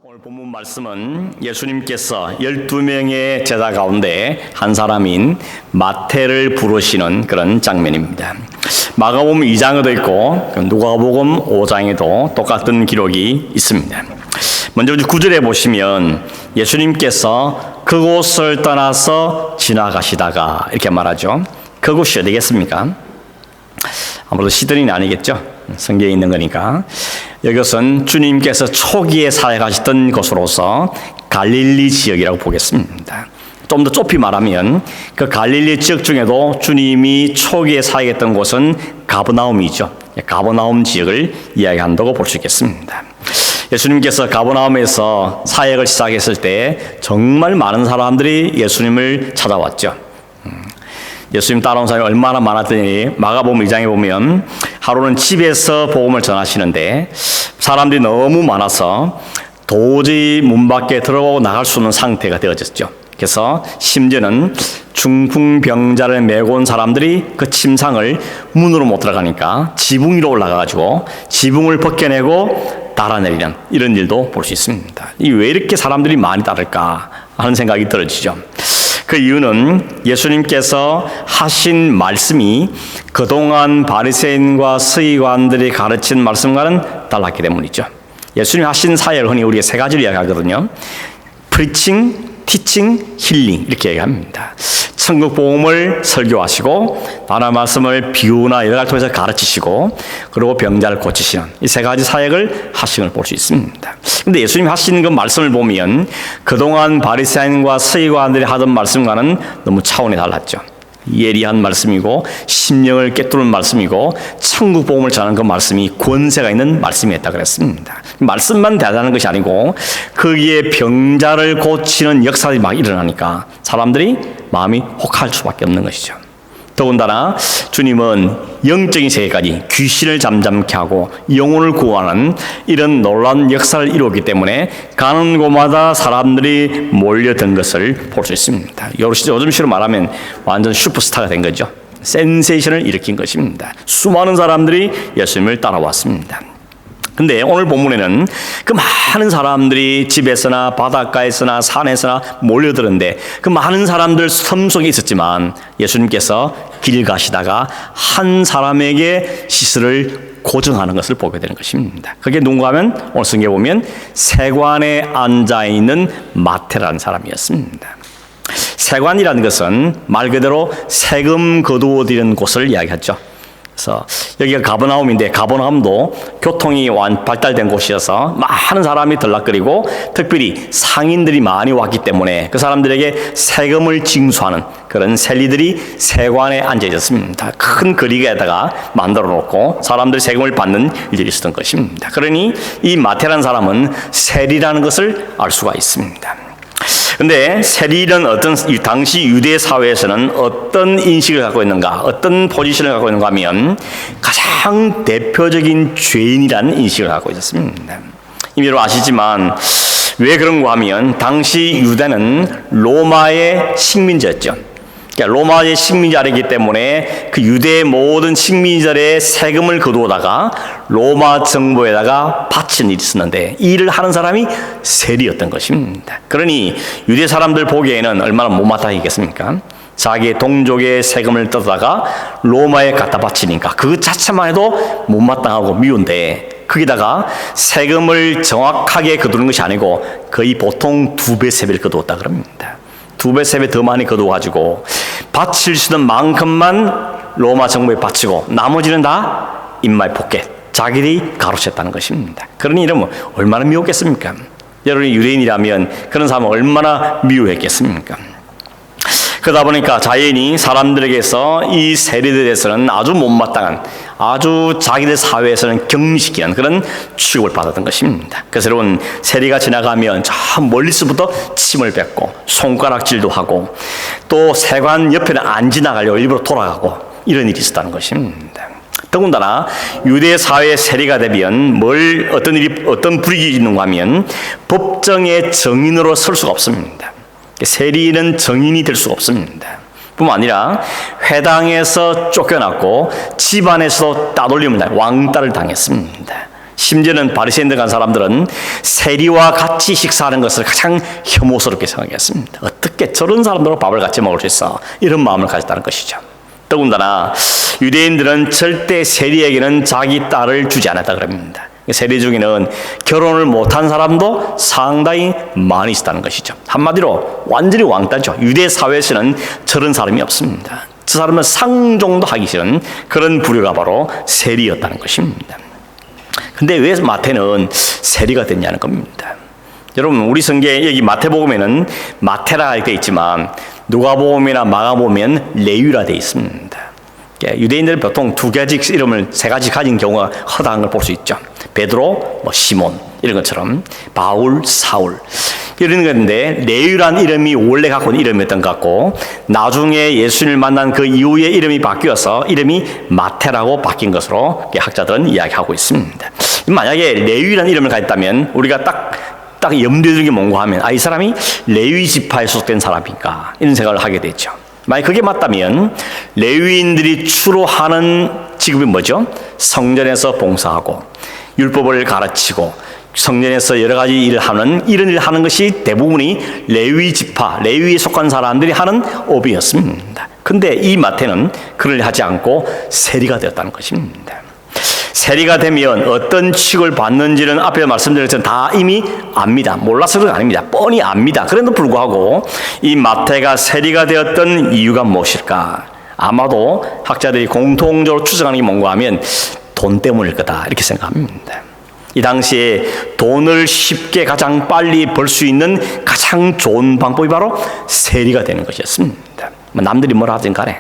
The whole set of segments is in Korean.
오늘 본문 말씀은 예수님께서 12명의 제자 가운데 한 사람인 마태를 부르시는 그런 장면입니다. 마가복음 2장에도 있고 누가복음 5장에도 똑같은 기록이 있습니다. 먼저 9절에 보시면 예수님께서 그곳을 떠나서 지나가시다가 이렇게 말하죠. 그곳이 어디겠습니까? 아무래도 시드니는 아니겠죠. 성경에 있는 거니까. 이것은 주님께서 초기에 사역하셨던 곳으로서 갈릴리 지역이라고 보겠습니다. 좀 더 좁히 말하면 그 갈릴리 지역 중에도 주님이 초기에 사역했던 곳은 가버나움이죠. 가버나움 지역을 이야기한다고 볼 수 있겠습니다. 예수님께서 가버나움에서 사역을 시작했을 때 정말 많은 사람들이 예수님을 찾아왔죠. 예수님 따라온 사람이 얼마나 많았더니 마가복음 2장에 보면 하루는 집에서 복음을 전하시는데 사람들이 너무 많아서 도저히 문 밖에 들어오고 나갈 수 없는 상태가 되어졌죠. 그래서 심지어는 중풍병자를 메고 온 사람들이 그 침상을 문으로 못 들어가니까 지붕 위로 올라가가지고 지붕을 벗겨내고 달아내리는 이런 일도 볼 수 있습니다. 왜 이렇게 사람들이 많이 따를까 하는 생각이 들어지죠. 그 이유는 예수님께서 하신 말씀이 그동안 바리새인과 서기관들이 가르친 말씀과는 달랐기 때문이죠. 예수님이 하신 사역을 흔히 우리가 세 가지를 이야기하거든요. 프리칭, 티칭, 힐링 이렇게 얘기합니다. 천국 복음을 설교하시고 하나님의 말씀을 비유나 여러 가지 통해서 가르치시고 그리고 병자를 고치시는 이 세 가지 사역을 하신 걸 볼 수 있습니다. 그런데 예수님이 하신 그 말씀을 보면 그동안 바리새인과 서기관들이 하던 말씀과는 너무 차원이 달랐죠. 예리한 말씀이고 심령을 꿰뚫는 말씀이고 천국 복음을 전하는 그 말씀이 권세가 있는 말씀이었다 그랬습니다. 말씀만 대단한 것이 아니고 거기에 병자를 고치는 역사들이 막 일어나니까 사람들이 마음이 혹할 수밖에 없는 것이죠. 더군다나 주님은 영적인 세계까지 귀신을 잠잠케 하고 영혼을 구원하는 이런 놀라운 역사를 이루었기 때문에 가는 곳마다 사람들이 몰려든 것을 볼 수 있습니다. 요즘식으로 말하면 완전 슈퍼스타가 된 거죠. 센세이션을 일으킨 것입니다. 수많은 사람들이 예수님을 따라왔습니다. 근데 오늘 본문에는 그 많은 사람들이 집에서나 바닷가에서나 산에서나 몰려드는데 그 많은 사람들 섬 속에 있었지만 예수님께서 길 가시다가 한 사람에게 시설을 고정하는 것을 보게 되는 것입니다. 그게 누군가 하면 오늘 성경에 보면 세관에 앉아있는 마태라는 사람이었습니다. 세관이라는 것은 말 그대로 세금 거두어 드리는 곳을 이야기하죠. 그래서 여기가 가버나움인데 가버나움도 교통이 발달된 곳이어서 많은 사람이 들락거리고 특별히 상인들이 많이 왔기 때문에 그 사람들에게 세금을 징수하는 그런 셀리들이 세관에 앉아 있었습니다. 큰 거리에다가 만들어 놓고 사람들이 세금을 받는 일들이 있었던 것입니다. 그러니 이 마태라는 사람은 세리라는 것을 알 수가 있습니다. 근데 세리는 당시 유대 사회에서는 어떤 인식을 갖고 있는가, 어떤 포지션을 갖고 있는가 하면 가장 대표적인 죄인이라는 인식을 갖고 있었습니다. 이미 여러분 아시지만 왜 그런가 하면 당시 유대는 로마의 식민지였죠. 그러니까 로마의 식민자이기 때문에 그 유대의 모든 식민자들의 세금을 거두어다가 로마 정부에다가 바치는 일이 있었는데 이 일을 하는 사람이 세리였던 것입니다. 그러니 유대 사람들 보기에는 얼마나 못마땅했겠습니까? 자기의 동족의 세금을 뜯어다가 로마에 갖다 바치니까 그 자체만 해도 못마땅하고 미운데 거기다가 세금을 정확하게 거두는 것이 아니고 거의 보통 2배, 3배를 거두었다 그럽니다. 2배, 3배 더 많이 거두어가지고 바칠 수 있는 만큼만 로마 정부에 바치고 나머지는 다 인마이 포켓, 자기들이 가로챘다는 것입니다. 그러니 이러면 얼마나 미웠겠습니까? 여러분이 유대인이라면 그런 사람은 얼마나 미워했겠습니까? 그러다 보니까 자연히 사람들에게서 이 세리들에 대해서는 아주 못마땅한, 아주 자기들 사회에서는 격리시키는 그런 취급을 받았던 것입니다. 그래서 여러분 세리가 지나가면 저 멀리서부터 침을 뱉고 손가락질도 하고 또 세관 옆에는 안 지나가려고 일부러 돌아가고 이런 일이 있었다는 것입니다. 더군다나 유대 사회의 세리가 되면 어떤 불이익이 있는가 하면 법정의 정인으로 설 수가 없습니다. 세리는 정인이 될 수가 없습니다. 뿐만 아니라 회당에서 쫓겨났고 집안에서도 따돌림을 왕따를 당했습니다. 심지어는 바리새인들 간 사람들은 세리와 같이 식사하는 것을 가장 혐오스럽게 생각했습니다. 어떻게 저런 사람들과 밥을 같이 먹을 수 있어? 이런 마음을 가졌다는 것이죠. 더군다나 유대인들은 절대 세리에게는 자기 딸을 주지 않았다 그럽니다. 세리 중에는 결혼을 못한 사람도 상당히 많이 있었다는 것이죠. 한마디로 완전히 왕따죠. 유대 사회에서는 저런 사람이 없습니다. 저 사람은 상종도 하기 싫은 그런 부류가 바로 세리였다는 것입니다. 근데 왜 마태는 세리가 됐냐는 겁니다. 여러분, 우리 성경에 여기 마태복음에는 마태라 되어 있지만 누가복음이나 마가복음에는 레위라 되어 있습니다. 유대인들은 보통 두 가지 이름을 세 가지 가진 경우가 허다한 걸 볼 수 있죠. 베드로, 시몬 이런 것처럼 바울, 사울 이런 건데 레위란 이름이 원래 갖고 있는 이름이었던 것 같고 나중에 예수님을 만난 그 이후에 이름이 바뀌어서 이름이 마태라고 바뀐 것으로 학자들은 이야기하고 있습니다. 만약에 레위라는 이름을 가졌다면 우리가 딱 염두에 두는 게 뭔가 하면 이 사람이 레위 지파에 소속된 사람인가 이런 생각을 하게 되죠. 만약 그게 맞다면 레위인들이 주로 하는 직업이 뭐죠? 성전에서 봉사하고 율법을 가르치고 성전에서 여러 가지 일을 하는 이런 일을 하는 것이 대부분이 레위 지파, 레위에 속한 사람들이 하는 업이었습니다. 근데 이 마태는 그를 하지 않고 세리가 되었다는 것입니다. 세리가 되면 어떤 취급을 받는지는 앞에 말씀드린 것처럼 다 이미 압니다. 몰라서 그런 거 아닙니다. 뻔히 압니다. 그런데도 불구하고 이 마태가 세리가 되었던 이유가 무엇일까? 아마도 학자들이 공통적으로 추정하는 게 뭔가 하면 돈 때문일 거다 이렇게 생각합니다. 이 당시에 돈을 쉽게 가장 빨리 벌 수 있는 가장 좋은 방법이 바로 세리가 되는 것이었습니다. 남들이 뭐라 하든 간에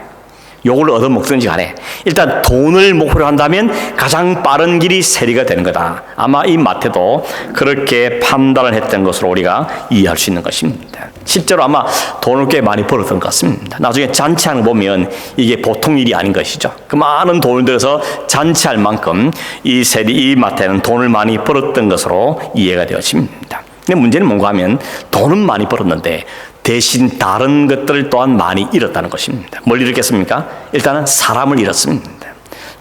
요걸 얻어먹든지 간에 일단 돈을 목표로 한다면 가장 빠른 길이 세리가 되는 거다. 아마 이 마태도 그렇게 판단을 했던 것으로 우리가 이해할 수 있는 것입니다. 실제로 아마 돈을 꽤 많이 벌었던 것 같습니다. 나중에 잔치하는 거 보면 이게 보통 일이 아닌 것이죠. 그 많은 돈을 들여서 잔치할 만큼 이 마태는 돈을 많이 벌었던 것으로 이해가 되어집니다. 근데 문제는 뭔가 하면 돈은 많이 벌었는데 대신 다른 것들을 또한 많이 잃었다는 것입니다. 뭘 잃었겠습니까? 일단은 사람을 잃었습니다.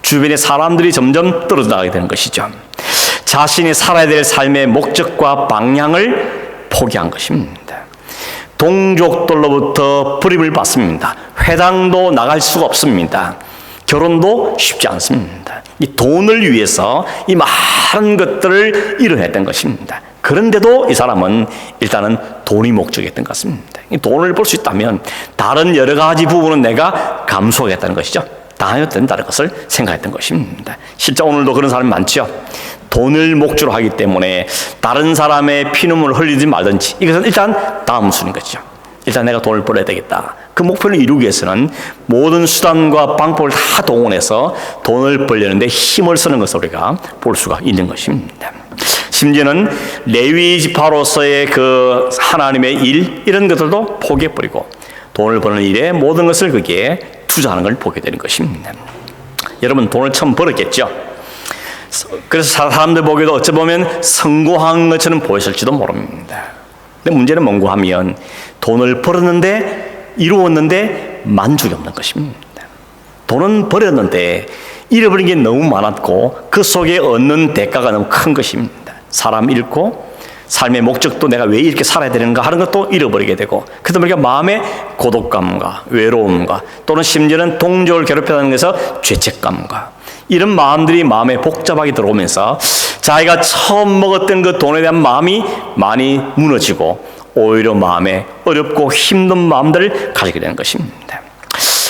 주변의 사람들이 점점 떨어져 나가게 되는 것이죠. 자신이 살아야 될 삶의 목적과 방향을 포기한 것입니다. 동족들로부터 불임을 받습니다. 회당도 나갈 수가 없습니다. 결혼도 쉽지 않습니다. 이 돈을 위해서 이 많은 것들을 잃어냈던 것입니다. 그런데도 이 사람은 일단은 돈이 목적이었던 것 같습니다. 이 돈을 벌 수 있다면 다른 여러 가지 부분은 내가 감수하겠다는 것이죠. 당연히 된다는 것을 생각했던 것입니다. 실제 오늘도 그런 사람이 많죠. 돈을 목적으로 하기 때문에 다른 사람의 피눈물을 흘리지 말든지 이것은 일단 다음 순위인 것이죠. 일단 내가 돈을 벌어야 되겠다. 그 목표를 이루기 위해서는 모든 수단과 방법을 다 동원해서 돈을 벌려는데 힘을 쓰는 것을 우리가 볼 수가 있는 것입니다. 심지어는 레위 지파로서의 그 하나님의 일 이런 것들도 포기해버리고 돈을 버는 일에 모든 것을 거기에 투자하는 걸 보게 되는 것입니다. 여러분 돈을 처음 벌었겠죠. 그래서 사람들 보기에도 어찌 보면 성공한 것처럼 보였을지도 모릅니다. 근데 문제는 뭔가 하면 돈을 벌었는데 이루었는데 만족이 없는 것입니다. 돈은 벌었는데 잃어버린 게 너무 많았고 그 속에 얻는 대가가 너무 큰 것입니다. 사람 잃고 삶의 목적도 내가 왜 이렇게 살아야 되는가 하는 것도 잃어버리게 되고 그러다 보니까 마음의 고독감과 외로움과 또는 심지어는 동족을 괴롭혀하는 것에서 죄책감과 이런 마음들이 마음에 복잡하게 들어오면서 자기가 처음 먹었던 그 돈에 대한 마음이 많이 무너지고 오히려 마음에 어렵고 힘든 마음들을 가지게 되는 것입니다.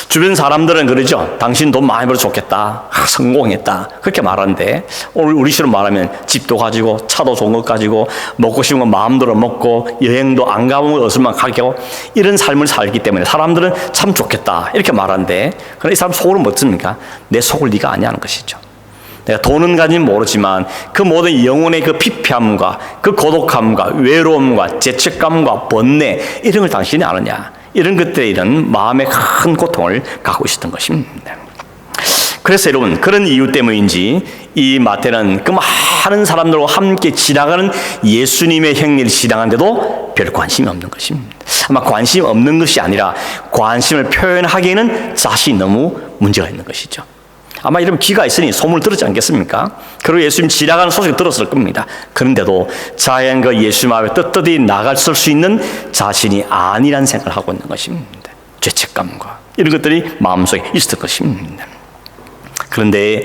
주변 사람들은 그러죠. 당신 돈 많이 벌어 좋겠다. 성공했다. 그렇게 말하는데 오늘 우리식으로 말하면 집도 가지고 차도 좋은 것 가지고 먹고 싶은 거 마음대로 먹고 여행도 안 가보면 어디만 가게 하고 이런 삶을 살기 때문에 사람들은 참 좋겠다. 이렇게 말하는데 그런데 이 사람 속으로 뭐습니까? 내 속을 네가 아냐는 것이죠. 내가 돈은 가진 모르지만 그 모든 영혼의 그 피폐함과 그 고독함과 외로움과 죄책감과 번뇌 이런 걸 당신이 아느냐. 이런 것들에 이런 마음의 큰 고통을 갖고 있었던 것입니다. 그래서 여러분 그런 이유 때문인지 이 마태는 그 많은 사람들과 함께 지나가는 예수님의 행리를 지나가는데도 별 관심이 없는 것입니다. 아마 관심이 없는 것이 아니라 관심을 표현하기에는 자신이 너무 문제가 있는 것이죠. 아마 이러면 귀가 있으니 소문을 들었지 않겠습니까? 그리고 예수님 지나가는 소식을 들었을 겁니다. 그런데도 자연 그 예수님 앞에 떳떳이 나갔을 수 있는 자신이 아니란 생각을 하고 있는 것입니다. 죄책감과 이런 것들이 마음속에 있을 것입니다. 그런데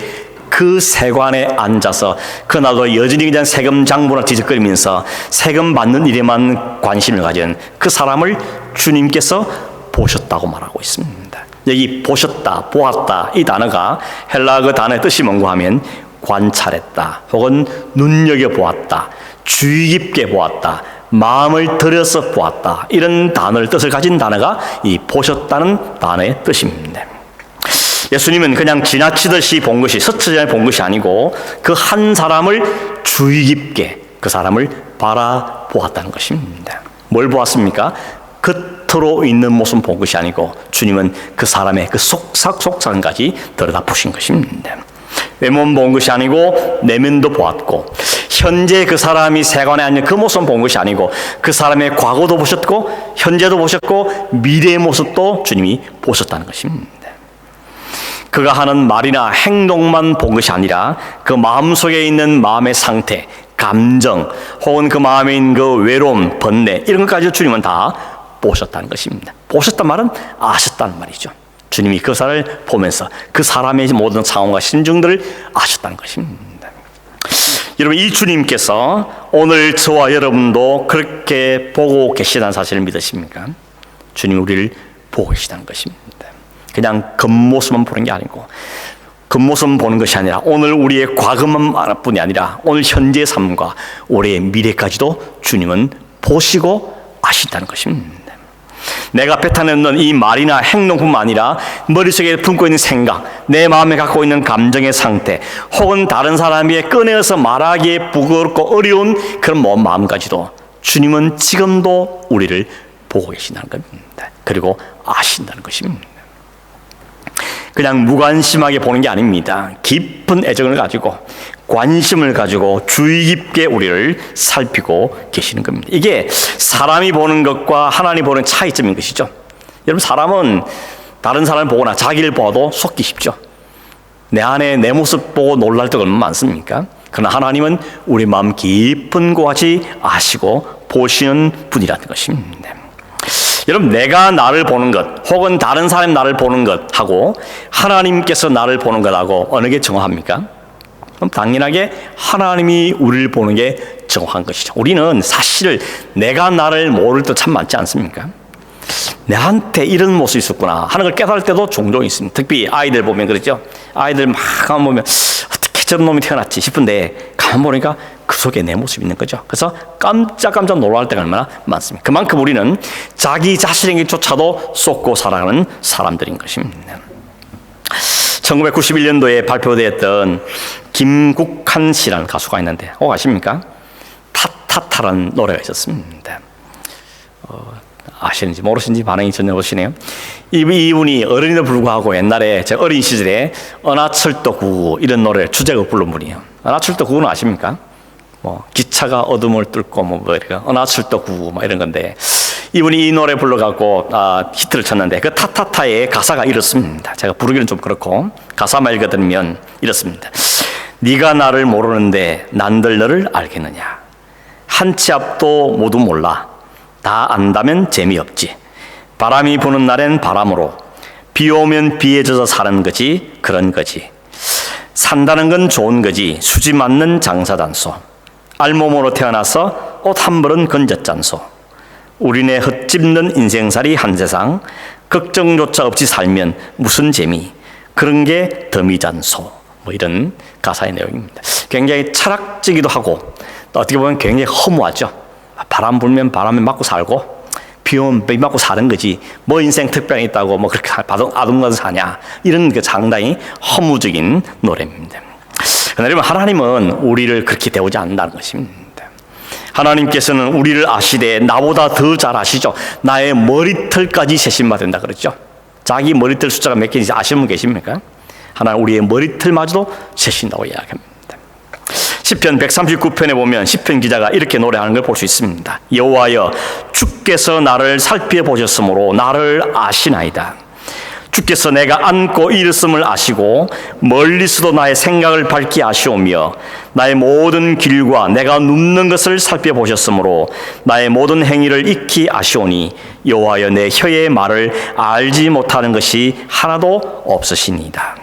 그 세관에 앉아서 그날도 여전히 그냥 세금 장부나 뒤적거리면서 세금 받는 일에만 관심을 가진 그 사람을 주님께서 보셨다고 말하고 있습니다. 여기 보셨다, 보았다 이 단어가 헬라 그 단어의 뜻이 뭔가 하면 관찰했다 혹은 눈여겨보았다, 주의 깊게 보았다, 마음을 들여서 보았다 이런 단어를 뜻을 가진 단어가 이 보셨다는 단어의 뜻입니다. 예수님은 그냥 지나치듯이 본 것이 스쳐지나 본 것이 아니고 그 한 사람을 주의 깊게 그 사람을 바라보았다는 것입니다. 뭘 보았습니까? 겉으로 있는 모습 본 것이 아니고 주님은 그 사람의 그 속삭까지 들여다보신 것입니다. 외모는 본 것이 아니고 내면도 보았고 현재 그 사람이 세관에 앉은 그 모습을 본 것이 아니고 그 사람의 과거도 보셨고 현재도 보셨고 미래의 모습도 주님이 보셨다는 것입니다. 그가 하는 말이나 행동만 본 것이 아니라 그 마음속에 있는 마음의 상태, 감정 혹은 그 마음에 있는 그 외로움, 번뇌 이런 것까지 주님은 다 보셨다는 것입니다. 보셨단 말은 아셨다는 말이죠. 주님이 그 사람을 보면서 그 사람의 모든 상황과 심정들을 아셨다는 것입니다. 여러분 이 주님께서 오늘 저와 여러분도 그렇게 보고 계시다는 사실을 믿으십니까? 주님 우리를 보고 계시다는 것입니다. 그냥 겉모습만 보는 게 아니고 겉모습만 보는 것이 아니라 오늘 우리의 과거만 알 뿐이 아니라 오늘 현재의 삶과 올해의 미래까지도 주님은 보시고 아신다는 것입니다. 내가 뱉어내는 이 말이나 행동뿐만 아니라 머릿속에 품고 있는 생각, 내 마음에 갖고 있는 감정의 상태 혹은 다른 사람에게 꺼내어서 말하기에 부끄럽고 어려운 그런 마음까지도 주님은 지금도 우리를 보고 계신다는 겁니다. 그리고 아신다는 것입니다. 그냥 무관심하게 보는 게 아닙니다. 깊은 애정을 가지고 관심을 가지고 주의 깊게 우리를 살피고 계시는 겁니다. 이게 사람이 보는 것과 하나님 보는 차이점인 것이죠. 여러분 사람은 다른 사람을 보거나 자기를 보아도 속기 쉽죠. 내 안에 내 모습 보고 놀랄 때가 얼마나 많습니까? 그러나 하나님은 우리 마음 깊은 곳까지 아시고 보시는 분이라는 것입니다. 여러분 내가 나를 보는 것 혹은 다른 사람이 나를 보는 것하고 하나님께서 나를 보는 것하고 어느 게 정확합니까? 그럼 당연하게 하나님이 우리를 보는 게 정확한 것이죠. 우리는 사실 내가 나를 모를 때 참 많지 않습니까? 내한테 이런 모습이 있었구나 하는 걸 깨달을 때도 종종 있습니다. 특히 아이들 보면 그렇죠. 아이들 막 가만 보면 어떻게 저런 놈이 태어났지 싶은데 가만 보니까 그 속에 내 모습이 있는 거죠. 그래서 깜짝깜짝 놀랄 때가 얼마나 많습니다. 그만큼 우리는 자기 자신에게조차도 쏟고 살아가는 사람들인 것입니다. 1991년도에 발표되었던 김국한 씨라는 가수가 있는데 아십니까? 타타타라는 노래가 있었습니다. 아시는지 모르시는지 반응이 전혀 없으시네요. 이분이 어른에도 불구하고 옛날에 제 어린 시절에 은하철도 999 이런 노래 주제곡 부른 분이에요. 은하철도 999는 아십니까? 기차가 어둠을 뚫고 은하철도 999 이런 건데 이분이 이 노래 불러갖고 히트를 쳤는데 그 타타타의 가사가 이렇습니다. 제가 부르기는 좀 그렇고 가사만 읽어드리면 이렇습니다. 네가 나를 모르는데 난들 너를 알겠느냐. 한 치 앞도 모두 몰라. 다 안다면 재미없지. 바람이 부는 날엔 바람으로 비 오면 비에 젖어 사는 거지 그런 거지. 산다는 건 좋은 거지 수지 맞는 장사단소. 알몸으로 태어나서 옷 한 벌은 건졌잖소. 우리네 헛짚는 인생살이 한 세상 걱정조차 없이 살면 무슨 재미 그런 게 덤이잖소. 이런 가사의 내용입니다. 굉장히 철학적이기도 하고 또 어떻게 보면 굉장히 허무하죠. 바람 불면 바람에 맞고 살고 비 오면 비 맞고 사는 거지 뭐 인생 특별히 있다고 뭐 그렇게 아둥아둥 사냐 이런 그 상당히 허무적인 노래입니다. 그러나 여러분 하나님은 우리를 그렇게 대우지 않는다는 것입니다. 하나님께서는 우리를 아시되 나보다 더 잘 아시죠. 나의 머리털까지 세심받는다 그랬죠. 자기 머리털 숫자가 몇 개인지 아시는 분 계십니까? 하나님 우리의 머리털마저도 세신다고 이야기합니다. 시편 139편에 보면 시편 기자가 이렇게 노래하는 걸 볼 수 있습니다. 여호와여 주께서 나를 살펴보셨으므로 나를 아시나이다. 주께서 내가 앉고 일었음을 아시고 멀리서도 나의 생각을 밝히 아시오며 나의 모든 길과 내가 눕는 것을 살펴보셨으므로 나의 모든 행위를 익히 아시오니 여호와여 내 혀의 말을 알지 못하는 것이 하나도 없으시니이다.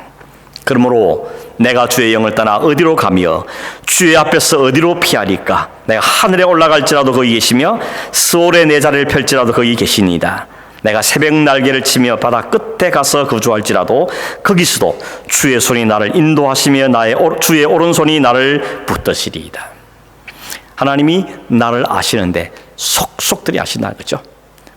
그러므로 내가 주의 영을 떠나 어디로 가며 주의 앞에서 어디로 피하리까? 내가 하늘에 올라갈지라도 거기 계시며 스올에 내 자리를 펼지라도 거기 계시니이다. 내가 새벽 날개를 치며 바다 끝에 가서 거주할지라도 거기서도 주의 손이 나를 인도하시며 주의 오른손이 나를 붙드시리이다. 하나님이 나를 아시는데 속속들이 아신다는 거죠.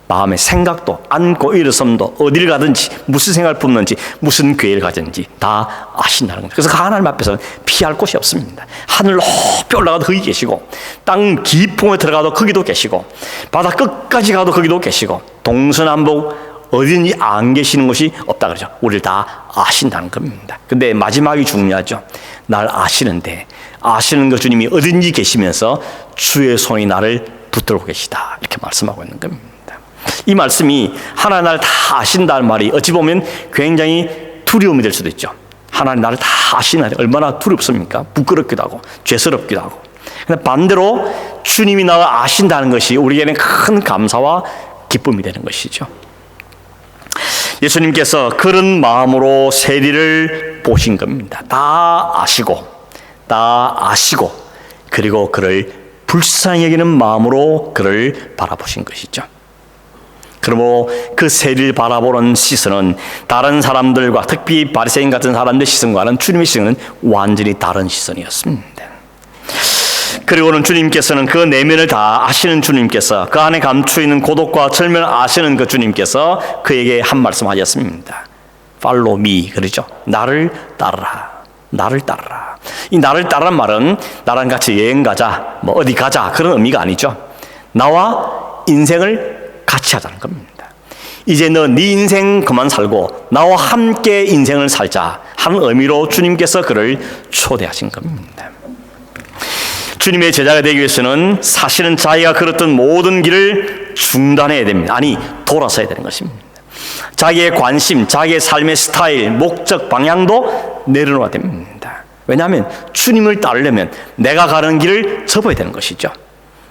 마음의 생각도 앉고 일어섬도 어디를 가든지 무슨 생각을 품는지 무슨 계획을 가든지 다 아신다는 거죠. 그래서 하나님 앞에서는 피할 곳이 없습니다. 하늘 높이 올라가도 거기 계시고 땅 깊음에 들어가도 거기도 계시고 바다 끝까지 가도 거기도 계시고 동서남북 어디든지 안 계시는 곳이 없다 그러죠. 우리를 다 아신다는 겁니다. 근데 마지막이 중요하죠. 날 아시는데 아시는 그 주님이 어딘지 계시면서 주의 손이 나를 붙들고 계시다 이렇게 말씀하고 있는 겁니다. 이 말씀이 하나님 나를 다 아신다는 말이 어찌 보면 굉장히 두려움이 될 수도 있죠. 하나님 나를 다 아시는데 얼마나 두렵습니까? 부끄럽기도 하고 죄스럽기도 하고. 근데 반대로 주님이 나를 아신다는 것이 우리에게는 큰 감사와 기쁨이 되는 것이죠. 예수님께서 그런 마음으로 세리를 보신 겁니다. 다 아시고 그리고 그를 불쌍히 여기는 마음으로 그를 바라보신 것이죠. 그러므로 그 세리를 바라보는 시선은 다른 사람들과 특히 바리새인 같은 사람들의 시선과는 주님의 시선은 완전히 다른 시선이었습니다. 그리고는 주님께서는 그 내면을 다 아시는 주님께서 그 안에 감추어있는 고독과 절면을 아시는 그 주님께서 그에게 한 말씀 하셨습니다. Follow me, 그러죠. 나를 따르라. 나를 따르라. 이 나를 따르란 말은 나랑 같이 여행 가자, 뭐 어디 가자 그런 의미가 아니죠. 나와 인생을 같이 하자는 겁니다. 이제 너 네 인생 그만 살고 나와 함께 인생을 살자 하는 의미로 주님께서 그를 초대하신 겁니다. 주님의 제자가 되기 위해서는 사실은 자기가 걸었던 모든 길을 중단해야 됩니다. 아니, 돌아서야 되는 것입니다. 자기의 관심, 자기의 삶의 스타일, 목적, 방향도 내려놓아야 됩니다. 왜냐하면 주님을 따르려면 내가 가는 길을 접어야 되는 것이죠.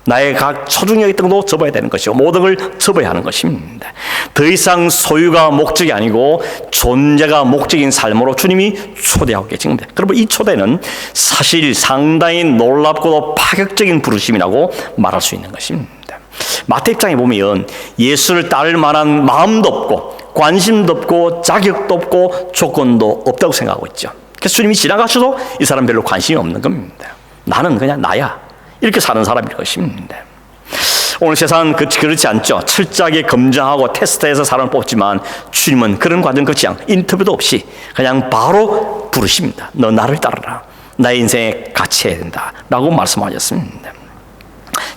나의 각 소중히 여겼던 것도 접어야 되는 것이고 모든 걸 접어야 하는 것입니다. 더 이상 소유가 목적이 아니고 존재가 목적인 삶으로 주님이 초대하고 계신 겁니다. 그러면 이 초대는 사실 상당히 놀랍고도 파격적인 부르심이라고 말할 수 있는 것입니다. 마태 입장에 보면 예수를 따를 만한 마음도 없고 관심도 없고 자격도 없고 조건도 없다고 생각하고 있죠. 그래서 주님이 지나가셔도 이 사람 별로 관심이 없는 겁니다. 나는 그냥 나야. 이렇게 사는 사람일 것입니다. 오늘 세상은 그렇지 않죠. 철저하게 검증하고 테스트해서 사람을 뽑지만 주님은 그런 과정 그렇지 않고 인터뷰도 없이 그냥 바로 부르십니다. 너 나를 따르라. 나의 인생에 같이 해야 된다 라고 말씀하셨습니다.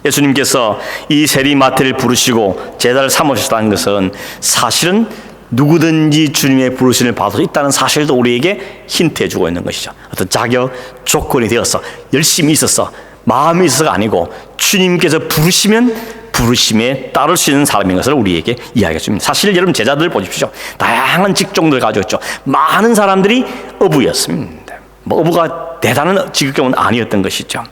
예수님께서 이 세리 마태를 부르시고 제자를 삼으셨다는 것은 사실은 누구든지 주님의 부르심을 받을 수 있다는 사실도 우리에게 힌트해 주고 있는 것이죠. 어떤 자격, 조건이 되어서 열심히 있어서 마음이 있어서가 아니고 주님께서 부르시면 부르심에 따를 수 있는 사람인 것을 우리에게 이야기해 줍니다. 사실 여러분 제자들 보십시오. 다양한 직종들을 가지고 있죠. 많은 사람들이 어부였습니다. 뭐 어부가 대단한 직업은 아니었던 것이죠.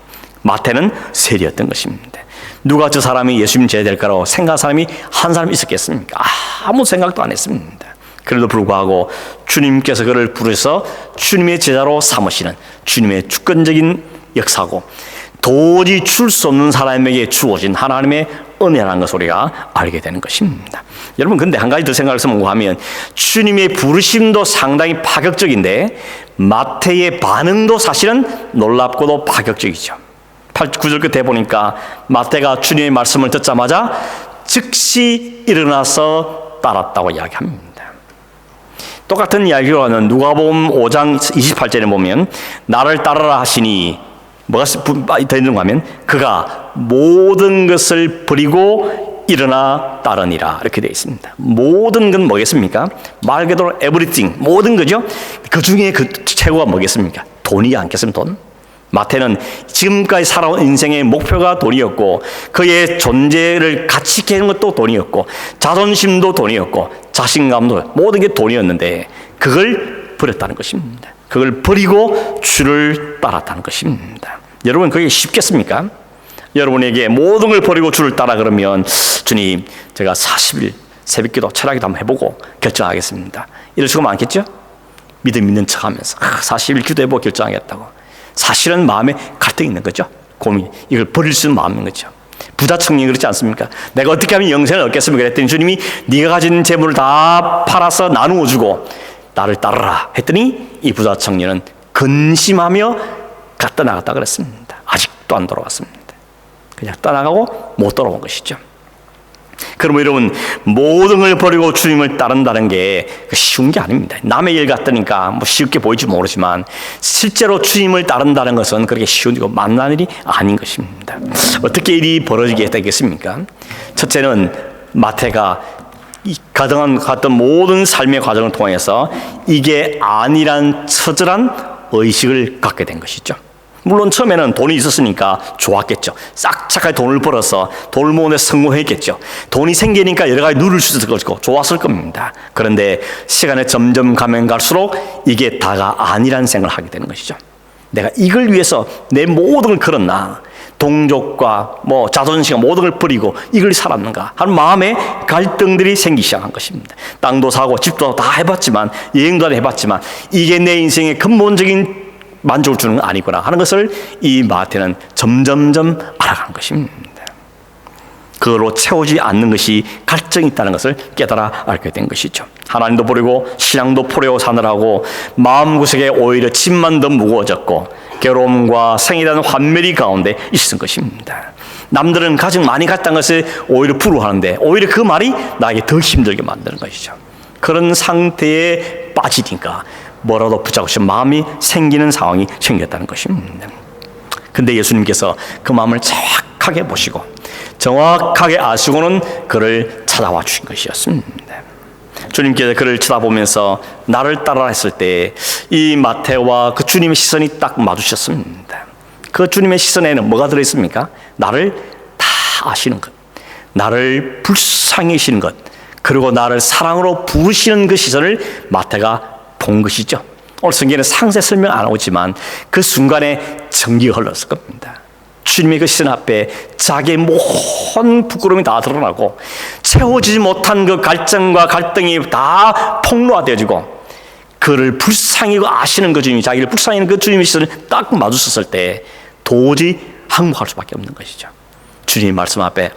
마태는 세리였던 것입니다. 누가 저 사람이 예수님 제자 될까라고 생각한 사람이 한 사람 있었겠습니까? 아무 생각도 안 했습니다. 그래도 불구하고 주님께서 그를 부르셔서 주님의 제자로 삼으시는 주님의 주권적인 역사고 도저히 줄 수 없는 사람에게 주어진 하나님의 은혜라는 것을 우리가 알게 되는 것입니다. 여러분 근데 한 가지 더 생각해서 뭔가 하면 주님의 부르심도 상당히 파격적인데 마태의 반응도 사실은 놀랍고도 파격적이죠. 9절 끝에 보니까 마태가 주님의 말씀을 듣자마자 즉시 일어나서 따랐다고 이야기합니다. 똑같은 이야기로는 누가복음 5장 28절에 보면 나를 따르라 하시니 뭐가 더 있는가 하면 그가 모든 것을 버리고 일어나 따르니라 이렇게 되어 있습니다. 모든 건 뭐겠습니까? 말 그대로 everything 모든 거죠. 그 중에 그 최고가 뭐겠습니까? 돈이 않겠습니까? 돈? 마태는 지금까지 살아온 인생의 목표가 돈이었고 그의 존재를 가치 있게 하는 것도 돈이었고 자존심도 돈이었고 자신감도 모든 게 돈이었는데 그걸 버렸다는 것입니다. 그걸 버리고 주를 따랐다는 것입니다. 여러분 그게 쉽겠습니까? 여러분에게 모든 걸 버리고 주를 따라 그러면 주님 제가 40일 새벽기도 철학기도 한번 해보고 결정하겠습니다. 이럴 수가 많겠죠? 믿음 있는 척하면서 40일 기도해보고 결정하겠다고. 사실은 마음에 갈등이 있는 거죠. 고민, 이걸 버릴 수 있는 마음인 거죠. 부자 청년이 그렇지 않습니까? 내가 어떻게 하면 영생을 얻겠습니까? 그랬더니 주님이 네가 가진 재물을 다 팔아서 나누어 주고 나를 따르라 했더니 이 부자 청년은 근심하며 갔다 나갔다 그랬습니다. 아직도 안 돌아왔습니다. 그냥 떠나가고 못 돌아온 것이죠. 그러면 여러분 모든 걸 버리고 주님을 따른다는 게 쉬운 게 아닙니다. 남의 일 같으니까 뭐 쉽게 보일지 모르지만 실제로 주님을 따른다는 것은 그렇게 쉬운 일이고 만난 일이 아닌 것입니다. 어떻게 일이 벌어지게 되겠습니까? 첫째는 마태가 갔던 모든 삶의 과정을 통해서 이게 아니란 처절한 의식을 갖게 된 것이죠. 물론 처음에는 돈이 있었으니까 좋았겠죠. 싹싹하게 돈을 벌어서 돈을 모으는 데 성공했겠죠. 돈이 생기니까 여러 가지 누릴 수 있을 것이고 좋았을 겁니다. 그런데 시간이 점점 가면 갈수록 이게 다가 아니라는 생각을 하게 되는 것이죠. 내가 이걸 위해서 내 모든 걸 걸었나? 동족과 뭐 자존심 모든 걸 버리고 이걸 살았는가 하는 마음의 갈등들이 생기기 시작한 것입니다. 땅도 사고 집도 다 해봤지만 여행도 다 해봤지만 이게 내 인생의 근본적인 만족을 주는 건 아니구나 하는 것을 이 마태는 점점점 알아가는 것입니다. 그걸로 채우지 않는 것이 갈증이 있다는 것을 깨달아 알게 된 것이죠. 하나님도 버리고 신앙도 포기하고 사느라고 마음구석에 오히려 짐만 더 무거워졌고 괴로움과 생이라는 환멸이 가운데 있었던 것입니다. 남들은 가장 많이 갔다는 것을 오히려 부러워하는데 오히려 그 말이 나에게 더 힘들게 만드는 것이죠. 그런 상태에 빠지니까 뭐라도 붙잡고 싶은 마음이 생기는 상황이 생겼다는 것입니다. 근데 예수님께서 그 마음을 정확하게 보시고 정확하게 아시고는 그를 찾아와 주신 것이었습니다. 주님께서 그를 쳐다보면서 나를 따라 했을 때 이 마태와 그 주님의 시선이 딱 마주쳤습니다. 그 주님의 시선에는 뭐가 들어있습니까? 나를 다 아시는 것, 나를 불쌍히 여시는 것, 그리고 나를 사랑으로 부르시는 그 시선을 마태가 본 것이죠. 오늘 성경에는 상세 설명 안 오지만 그 순간에 전기가 흘렀을 겁니다. 주님의 그 시선 앞에 자기의 모든 부끄러움이 다 드러나고 채워지지 못한 그 갈증과 갈등이 다 폭로화되어지고 그를 불쌍히 아시는 그 주님이 자기를 불쌍히 하는 그 주님의 시선을 딱 마주쳤을 때 도저히 항복할 수밖에 없는 것이죠. 주님의 말씀 앞에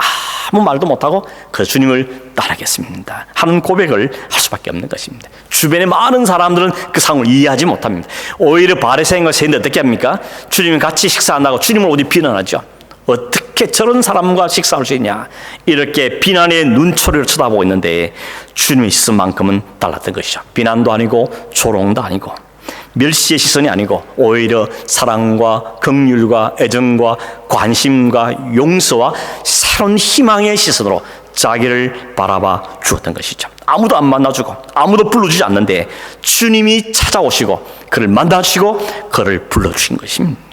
아무 말도 못하고 그 주님을 따르겠습니다 하는 고백을 할 수밖에 없는 것입니다. 주변의 많은 사람들은 그 상황을 이해하지 못합니다. 오히려 바리새인과 세인들 어떻게 합니까? 주님이 같이 식사한다고 주님을 어디 비난하죠. 어떻게 저런 사람과 식사할 수 있냐 이렇게 비난의 눈초리를 쳐다보고 있는데 주님의 시선만큼은 달랐던 것이죠. 비난도 아니고 조롱도 아니고 멸시의 시선이 아니고 오히려 사랑과 긍휼과 애정과 관심과 용서와 새로운 희망의 시선으로 자기를 바라봐 주었던 것이죠. 아무도 안 만나주고 아무도 불러주지 않는데 주님이 찾아오시고 그를 만나주시고 그를 불러주신 것입니다.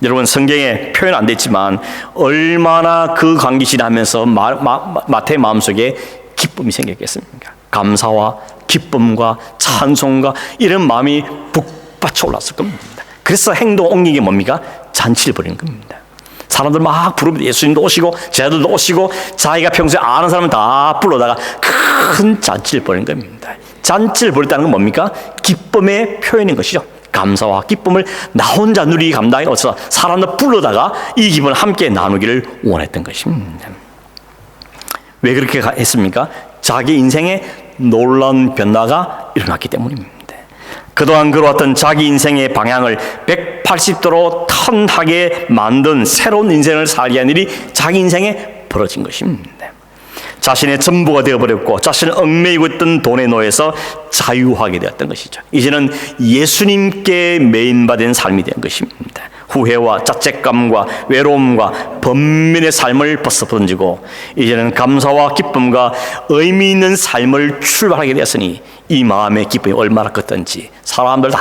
여러분 성경에 표현 안 됐지만 얼마나 그 관계 지나면서 마태의 마음속에 기쁨이 생겼겠습니까? 감사와 기쁨과 찬송과 이런 마음이 북받쳐 올랐을 겁니다. 그래서 행동 옮긴 게 뭡니까? 잔치를 벌이는 겁니다. 사람들 막 부르면 예수님도 오시고 제자들도 오시고 자기가 평소에 아는 사람을 다 불러다가 큰 잔치를 벌이는 겁니다. 잔치를 벌였다는 건 뭡니까? 기쁨의 표현인 것이죠. 감사와 기쁨을 나 혼자 누리기 감당이 없어서 사람들 불러다가 이 기쁨을 함께 나누기를 원했던 것입니다. 왜 그렇게 했습니까? 자기 인생에 놀라운 변화가 일어났기 때문입니다. 그동안 걸어왔던 자기 인생의 방향을 180도로 턴하게 만든 새로운 인생을 살게 한 일이 자기 인생에 벌어진 것입니다. 자신의 전부가 되어버렸고 자신을 얽매이고 있던 돈에 놓여서 자유하게 되었던 것이죠. 이제는 예수님께 메인받은 삶이 된 것입니다. 후회와 자책감과 외로움과 번민의 삶을 벗어던지고 이제는 감사와 기쁨과 의미 있는 삶을 출발하게 되었으니 이 마음의 기쁨이 얼마나 컸던지 사람들 다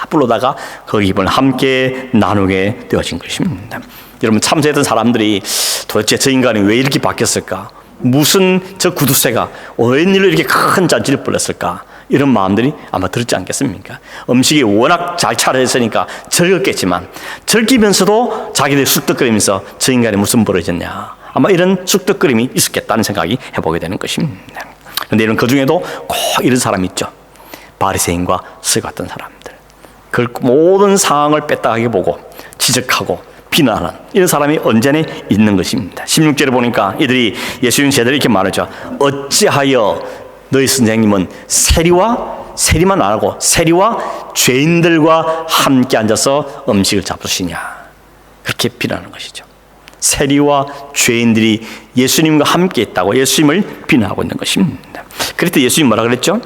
불러다가 그 기쁨을 함께 나누게 되어진 것입니다. 여러분, 참새했던 사람들이 도대체 저 인간이 왜 이렇게 바뀌었을까? 무슨 저 구두쇠가 웬일로 이렇게 큰 잔치를 벌였을까? 이런 마음들이 아마 들었지 않겠습니까? 음식이 워낙 잘 차려졌으니까 즐겼겠지만 즐기면서도 자기들이 쑥덕거리면서 저 인간이 무슨 벌어졌냐, 아마 이런 쑥덕거림이 있었겠다는 생각이 해보게 되는 것입니다. 그런데 이런 그 중에도 꼭 이런 사람이 있죠. 바리새인과 서기관 같은 사람들. 그 모든 상황을 뺐다하게 보고 지적하고 비난하는 이런 사람이 언제나 있는 것입니다. 16절에 보니까 이들이 예수님 제자들이 이렇게 말하죠. 어찌하여 너희 선생님은 세리만 안 하고 세리와 죄인들과 함께 앉아서 음식을 잡수시냐, 그렇게 비난하는 것이죠. 세리와 죄인들이 예수님과 함께 있다고 예수님을 비난하고 있는 것입니다. 그럴 때 예수님 뭐라 그랬죠?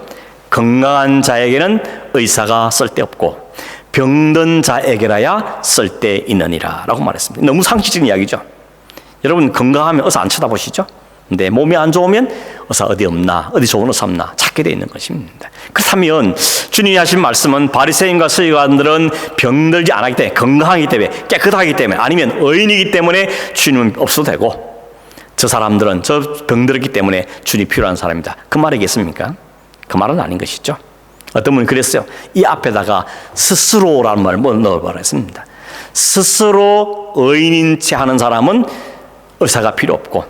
건강한 자에게는 의사가 쓸데없고 병든 자에게라야 쓸데있느니라 라고 말했습니다. 너무 상식적인 이야기죠. 여러분, 건강하면 의사 안 쳐다보시죠? 근데 몸이 안 좋으면 의사 어디 없나, 어디 좋은 의사 없나 찾게 되어 있는 것입니다. 그렇다면 주님이 하신 말씀은 바리새인과 서기관들은 병들지 않았기 때문에, 건강하기 때문에, 깨끗하기 때문에, 아니면 의인이기 때문에 주님은 없어도 되고, 저 사람들은 저 병들었기 때문에 주님이 필요한 사람이다, 그 말이겠습니까? 그 말은 아닌 것이죠. 어떤 분이 그랬어요. 이 앞에다가 스스로라는 말을 넣어보라 했습니다. 스스로 의인인 채 하는 사람은 의사가 필요 없고,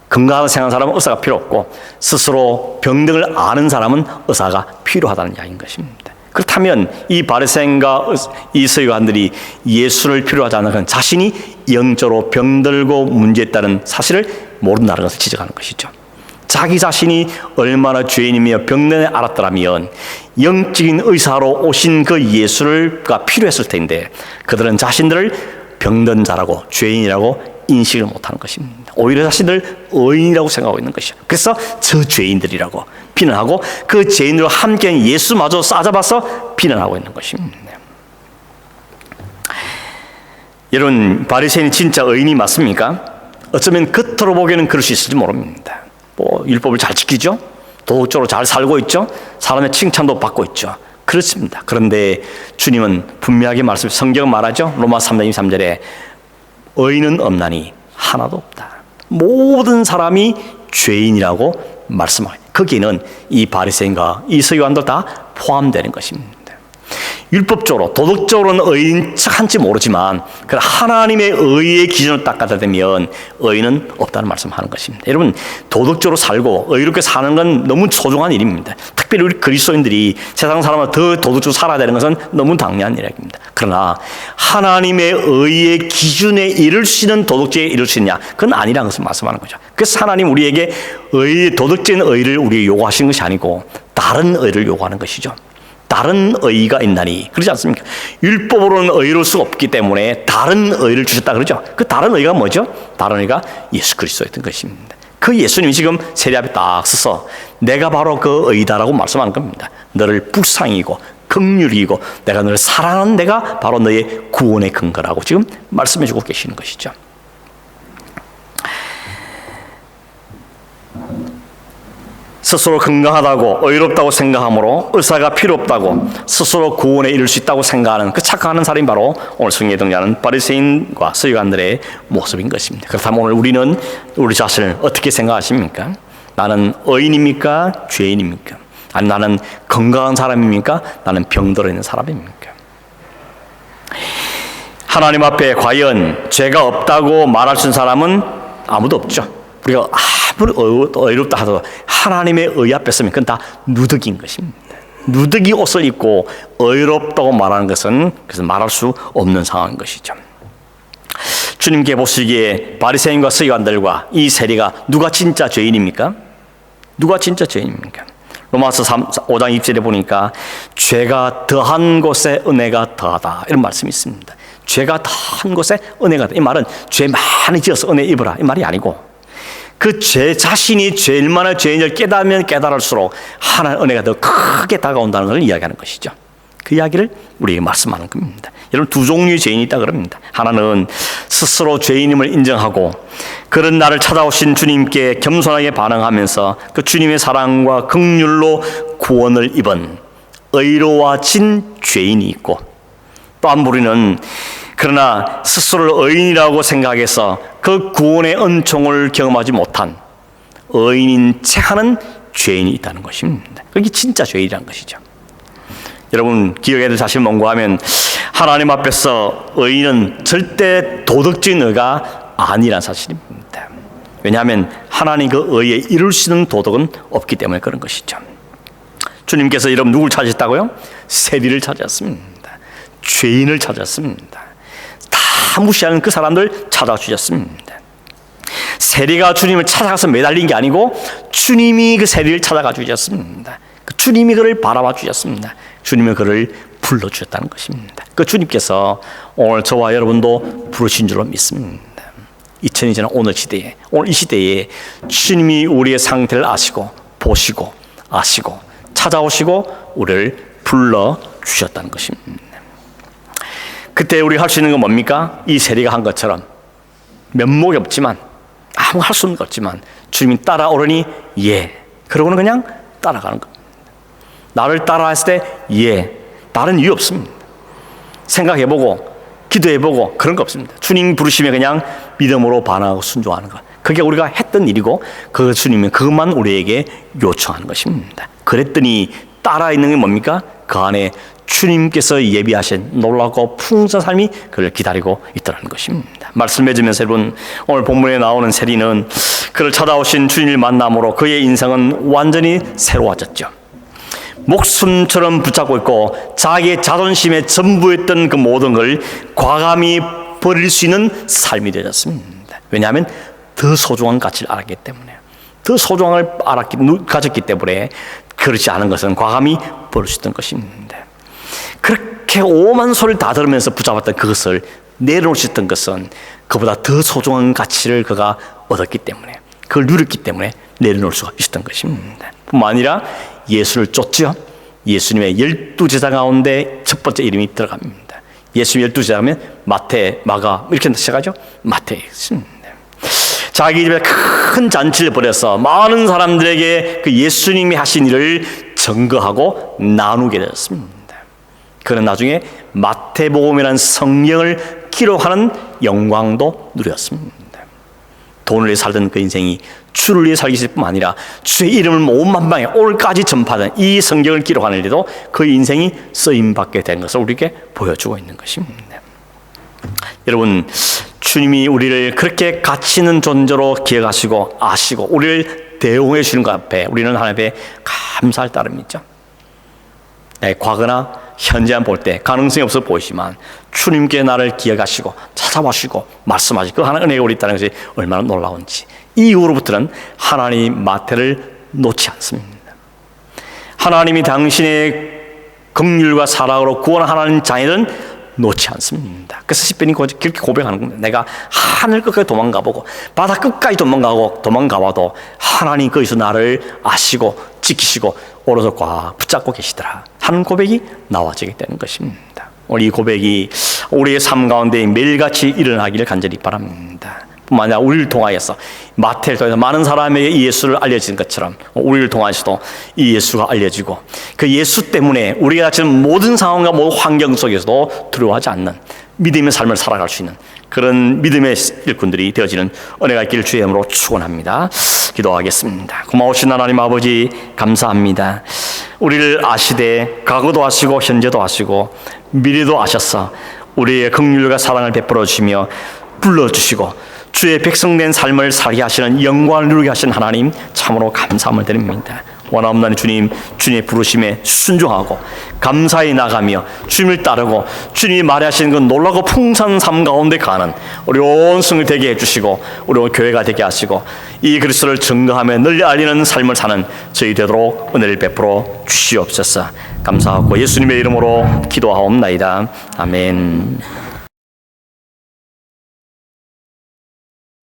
건강하다고 생각하는 사람은 의사가 필요 없고, 스스로 병등을 아는 사람은 의사가 필요하다는 이야기인 것입니다. 그렇다면 이 바리새인과 이 서기관들이 예수를 필요하지 않는 건 자신이 영적으로 병들고 문제있다는 사실을 모른다는 것을 지적하는 것이죠. 자기 자신이 얼마나 죄인이며 병든에 알았더라면 영적인 의사로 오신 그 예수가 필요했을 텐데, 그들은 자신들을 병든 자라고 죄인이라고 인식을 못하는 것입니다. 오히려 자신들 의인이라고 생각하고 있는 것이죠. 그래서 저 죄인들이라고 비난하고 그 죄인들과 함께 예수마저 싸잡아서 비난하고 있는 것입니다. 여러분, 바리새인이 진짜 의인이 맞습니까? 어쩌면 겉으로 보기에는 그럴 수 있을지 모릅니다. 율법을 잘 지키죠, 도덕적으로 잘 살고 있죠, 사람의 칭찬도 받고 있죠. 그렇습니다. 그런데 주님은 분명하게 성경은 말하죠. 로마서 3장 23절에 의인은 없나니 하나도 없다. 모든 사람이 죄인이라고 말씀합니다. 거기에는 이 바리새인과 이 서기관도 다 포함되는 것입니다. 율법적으로 도덕적으로는 의인 척한지 모르지만 그 하나님의 의의 기준을 딱 갖다 대면 의인은 없다는 말씀하는 것입니다. 여러분, 도덕적으로 살고 의롭게 사는 건 너무 소중한 일입니다. 특별히 우리 그리스도인들이 세상 사람보다 더 도덕적으로 살아야 되는 것은 너무 당연한 이야기입니다. 그러나 하나님의 의의 기준에 이를 수 있는 도덕적에 이를 수 있냐, 그건 아니라는 것을 말씀하는 거죠. 그래서 하나님 우리에게 도덕적인 의를 우리에게 요구하신 것이 아니고 다른 의를 요구하는 것이죠. 다른 의가 있나니, 그러지 않습니까? 율법으로는 의로울 수가 없기 때문에 다른 의를 주셨다 그러죠. 그 다른 의가 뭐죠? 다른 의가 예수 그리스도였던 것입니다. 그 예수님이 지금 세례 앞에 딱 서서 내가 바로 그 의다라고 말씀하는 겁니다. 너를 불쌍히 여기고 긍휼히 여기고 내가 너를 사랑하는 내가 바로 너의 구원의 근거라고 지금 말씀해주고 계시는 것이죠. 스스로 건강하다고 의롭다고 생각하므로 의사가 필요 없다고 스스로 구원에 이를 수 있다고 생각하는 그 착각하는 사람이 바로 오늘 성경에 등장하는 바리새인과 서기관들의 모습인 것입니다. 그렇다면 오늘 우리는 우리 자신을 어떻게 생각하십니까? 나는 의인입니까? 죄인입니까? 아니 나는 건강한 사람입니까? 나는 병들어 있는 사람입니까? 하나님 앞에 과연 죄가 없다고 말할 수 있는 사람은 아무도 없죠. 우리가 아무리 의롭다 하더라도 하나님의 의 앞에 서면 그건 다 누더기인 것입니다. 누더기 옷을 입고 의롭다고 말하는 것은 그래서 말할 수 없는 상황인 것이죠. 주님께 보시기에 바리새인과 서기관들과 이 세리가 누가 진짜 죄인입니까? 누가 진짜 죄인입니까? 로마서 5장 2절에 보니까 죄가 더한 곳에 은혜가 더하다 이런 말씀이 있습니다. 죄가 더한 곳에 은혜가 더하다. 이 말은 죄 많이 지어서 은혜 입어라 이 말이 아니고 그 죄 자신이 얼마나 죄인을 깨달으면 깨달을수록 하나님의 은혜가 더 크게 다가온다는 걸 이야기하는 것이죠. 그 이야기를 우리에게 말씀하는 겁니다. 여러분, 두 종류의 죄인이 있다 그럽니다. 하나는 스스로 죄인임을 인정하고 그런 나를 찾아오신 주님께 겸손하게 반응하면서 그 주님의 사랑과 긍휼로 구원을 입은 의로워진 죄인이 있고, 또 한 무리는 그러나 스스로를 의인이라고 생각해서 그 구원의 은총을 경험하지 못한 의인인 체하는 죄인이 있다는 것입니다. 그게 진짜 죄인이라는 것이죠. 여러분, 기억해야 될 사실 뭔가 하면 하나님 앞에서 의인은 절대 도덕적인 의가 아니라는 사실입니다. 왜냐하면 하나님 그 의에 이룰 수 있는 도덕은 없기 때문에 그런 것이죠. 주님께서 여러분 누굴 찾으셨다고요? 세리를 찾았습니다. 죄인을 찾았습니다. 다 무시하는 그 사람들 찾아주셨습니다. 세리가 주님을 찾아가서 매달린 게 아니고 주님이 그 세리를 찾아가 주셨습니다. 그 주님이 그를 바라봐 주셨습니다. 주님이 그를 불러주셨다는 것입니다. 그 주님께서 오늘 저와 여러분도 부르신 줄로 믿습니다. 2020년 오늘 시대에, 오늘 이 시대에 주님이 우리의 상태를 아시고 보시고 아시고 찾아오시고 우리를 불러주셨다는 것입니다. 그때 우리가 할 수 있는 건 뭡니까? 이 세리가 한 것처럼 면목이 없지만 아무 할 수 없는 것 없지만 주님이 따라오르니 예, 그러고는 그냥 따라가는 겁니다. 나를 따라했을 때 예, 다른 이유 없습니다. 생각해보고 기도해보고 그런 거 없습니다. 주님 부르시면 그냥 믿음으로 반응하고 순종하는 것, 그게 우리가 했던 일이고 그 주님은 그것만 우리에게 요청하는 것입니다. 그랬더니 따라 있는 게 뭡니까? 그 안에 주님께서 예비하신 놀랍고 풍성한 삶이 그를 기다리고 있더라는 것입니다. 말씀을 맺으면서 여러분, 오늘 본문에 나오는 세리는 그를 찾아오신 주님을 만남으로 그의 인생은 완전히 새로워졌죠. 목숨처럼 붙잡고 있고 자기의 자존심에 전부했던 그 모든 걸 과감히 버릴 수 있는 삶이 되었습니다. 왜냐하면 더 소중한 가치를 알았기 때문에, 더 소중함을 가졌기 때문에 그렇지 않은 것은 과감히 버릴 수 있던 것입니다. 그렇게 오만 소리를 다 들으면서 붙잡았던 그것을 내려놓을 수 있던 것은 그보다 더 소중한 가치를 그가 얻었기 때문에, 그걸 누렸기 때문에 내려놓을 수가 있었던 것입니다. 뿐만 아니라 예수를 쫓죠. 예수님의 12제자 가운데 첫 번째 이름이 들어갑니다. 예수님 12제자면 마태, 마가 이렇게 시작하죠. 마태 있습니다. 자기 집에 큰 잔치를 벌여서 많은 사람들에게 그 예수님이 하신 일을 증거하고 나누게 되었습니다. 그는 나중에 마태복음이라는 성경을 기록하는 영광도 누렸습니다. 돈을 위해 살던 그 인생이 주를 위해 살기 뿐만 아니라 주의 이름을 온 만방에 오늘까지 전파된 이 성경을 기록하는 일에도 그 인생이 쓰임받게 된 것을 우리에게 보여주고 있는 것입니다. 여러분, 주님이 우리를 그렇게 가치 있는 존재로 기억하시고 아시고 우리를 대우해 주시는 것 앞에 우리는 하나님 앞에 감사할 따름이죠. 과거나 현재만 볼 때 가능성이 없어 보이지만 주님께 나를 기억하시고 찾아와시고 말씀하시고 그 하나님의 은혜가 우리 있다는 것이 얼마나 놀라운지, 이 이후로부터는 하나님 마태를 놓지 않습니다. 하나님이 당신의 긍휼과 사랑으로 구원한 하나님 자녀는 놓지 않습니다. 그래서 시편이 그렇게 고백하는 겁니다. 내가 하늘 끝까지 도망가보고 바다 끝까지 도망가봐도 하나님 거기서 나를 아시고 지키시고 오른손 꽉 붙잡고 계시더라 하는 고백이 나와지게 되는 것입니다. 오늘 이 고백이 우리의 삶 가운데 매일같이 일어나기를 간절히 바랍니다. 뿐만 아니라 우리를 통하여서 마태를 통해서 많은 사람에게 이 예수를 알려진 것처럼 우리를 통하여서도 이 예수가 알려지고 그 예수 때문에 우리가 지금 모든 상황과 모든 환경 속에서도 두려워하지 않는 믿음의 삶을 살아갈 수 있는 그런 믿음의 일꾼들이 되어지는 은혜가 있기를 주의 이름으로 축원합니다. 기도하겠습니다. 고마우신 하나님 아버지, 감사합니다. 우리를 아시되 과거도 아시고 현재도 아시고 미래도 아셔서 우리의 긍휼과 사랑을 베풀어 주시며 불러주시고 주의 백성된 삶을 살게 하시는 영광을 누리게 하신 하나님, 참으로 감사함을 드립니다. 원하옵나니 주님, 주님의 부르심에 순종하고 감사히 나가며 주님을 따르고 주님이 말하시는 그 놀라고 풍성한 삶 가운데 가는 우리 온 성을 되게 해주시고 우리 온 교회가 되게 하시고 이 그리스도를 증거하며 널리 알리는 삶을 사는 저희 되도록 은혜를 베풀어 주시옵소서. 감사하고 예수님의 이름으로 기도하옵나이다. 아멘.